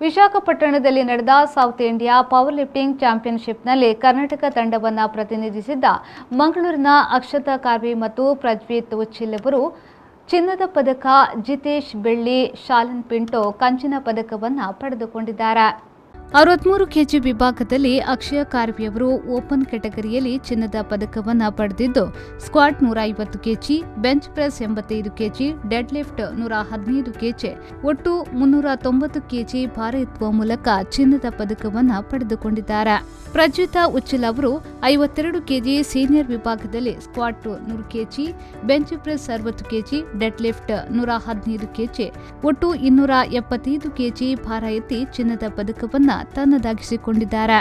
ವಿಶಾಖಪಟ್ಟಣದಲ್ಲಿ ನಡೆದ south India power lifting ಚಾಂಪಿಯನ್ಶಿಪ್ನಲ್ಲಿ ಕರ್ನಾಟಕ ತಂಡವನ್ನು ಪ್ರತಿನಿಧಿಸಿದ್ದ ಮಂಗಳೂರಿನ ಅಕ್ಷತಾ ಕಾರ್ವಿ ಮತ್ತು ಪ್ರಜ್ವೀತ್ ಉಚ್ಚಿಲ್ ಅವರು ಚಿನ್ನದ ಪದಕ, ಜಿತೇಶ್ ಬೆಳ್ಳಿ, ಶಾಲನ್ ಪಿಂಟೋ ಕಂಚಿನ ಪದಕವನ್ನು ಪಡೆದುಕೊಂಡಿದ್ದಾರೆ. 63 ಕೆಜಿ ವಿಭಾಗದಲ್ಲಿ ಅಕ್ಷಯ ಕಾರ್ವಿಯವರು ಓಪನ್ ಕೆಟಗರಿಯಲ್ಲಿ ಚಿನ್ನದ ಪದಕವನ್ನು ಪಡೆದಿದ್ದು, squat 150 KG, bench press 85 KG, dead lift 115 KG, ಒಟ್ಟು 390 ಕೆಜಿ ಭಾರ ಎತ್ತುವ ಮೂಲಕ ಚಿನ್ನದ ಪದಕವನ್ನು ಪಡೆದುಕೊಂಡಿದ್ದಾರೆ. ಪ್ರಜ್ವೀತ್ ಉಚ್ಚಿಲ್ ಅವರು 52 ಕೆಜಿ ಸೀನಿಯರ್ ವಿಭಾಗದಲ್ಲಿ squat 100 KG, bench press 60 KG, dead lift 115 KG, ಒಟ್ಟು 275 ಕೆಜಿ ಭಾರ ಎತ್ತಿ ಚಿನ್ನದ ಪದಕವನ್ನು ತನ್ನದಾಗಿಸಿಕೊಂಡಿದ್ದಾರೆ.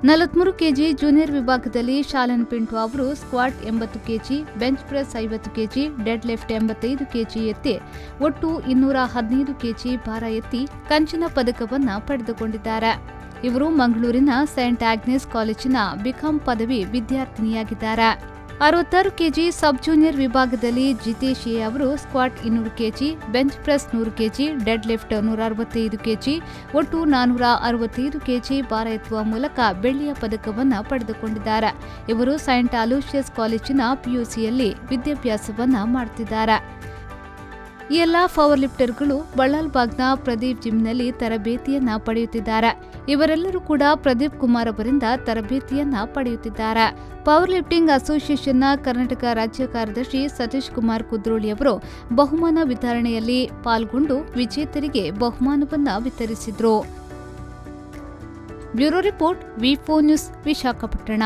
43 ಕೆಜಿ ಜೂನಿಯರ್ ವಿಭಾಗದಲ್ಲಿ ಶಾಲನ್ ಪಿಂಟೋ ಅವರು squat 80 KG, bench press 50 KG, dead lift 85 KG ಎತ್ತಿ ಒಟ್ಟು 215 ಕೆಜಿ ಭಾರ ಎತ್ತಿ ಕಂಚಿನ ಪದಕವನ್ನು ಪಡೆದುಕೊಂಡಿದ್ದಾರೆ. ಇವರು ಮಂಗಳೂರಿನ ಸೇಂಟ್ ಆಗ್ನೆಸ್ ಕಾಲೇಜಿನ ಬಿಕಾಂ ಪದವಿ ವಿದ್ಯಾರ್ಥಿನಿಯಾಗಿದ್ದಾರೆ. 66 ಕೆಜಿ ಸಬ್ ಜೂನಿಯರ್ ವಿಭಾಗದಲ್ಲಿ ಜಿತೇಶ್ ಎ ಅವರು squat 200 KG, bench press 100 KG, dead lift 165 KG, ಒಟ್ಟು 465 ಕೆಜಿ ಭಾರ ಎತ್ತುವ ಮೂಲಕ ಬೆಳ್ಳಿಯ ಪದಕವನ್ನು ಪಡೆದುಕೊಂಡಿದ್ದಾರೆ. ಇವರು ಸೈಂಟ್ ಅಲೋಷಿಯಸ್ ಕಾಲೇಜಿನ ಪಿಯುಸಿಯಲ್ಲಿ ವಿದ್ಯಾಭ್ಯಾಸವನ್ನ ಮಾಡುತ್ತಿದ್ದಾರೆ. ಈ ಎಲ್ಲಾ ಪವರ್ ಲಿಫ್ಟರ್ಗಳು ಬಳ್ಳಾಲ್ಬಾಗ್ನ ಪ್ರದೀಪ್ ಜಿಮ್ನಲ್ಲಿ ತರಬೇತಿಯನ್ನ ಪಡೆಯುತ್ತಿದ್ದಾರೆ. ಇವರೆಲ್ಲರೂ ಕೂಡ ಪ್ರದೀಪ್ ಕುಮಾರ್ ಅವರಿಂದ ತರಬೇತಿಯನ್ನ ಪಡೆಯುತ್ತಿದ್ದಾರೆ. ಪವರ್ ಲಿಫ್ಟಿಂಗ್ ಅಸೋಸಿಯೇಷನ್ನ ಕರ್ನಾಟಕ ರಾಜ್ಯ ಕಾರ್ಯದರ್ಶಿ ಸತೀಶ್ ಕುಮಾರ್ ಕುದ್ರೋಳಿ ಅವರು ಬಹುಮಾನ ವಿತರಣೆಯಲ್ಲಿ ಪಾಲ್ಗೊಂಡು ವಿಜೇತರಿಗೆ ಬಹುಮಾನವನ್ನ ವಿತರಿಸಿದರು. ಬ್ಯೂರೋ ರಿಪೋರ್ಟ್, ವಿ4 ನ್ಯೂಸ್, ವಿಶಾಖಪಟ್ಟಣ.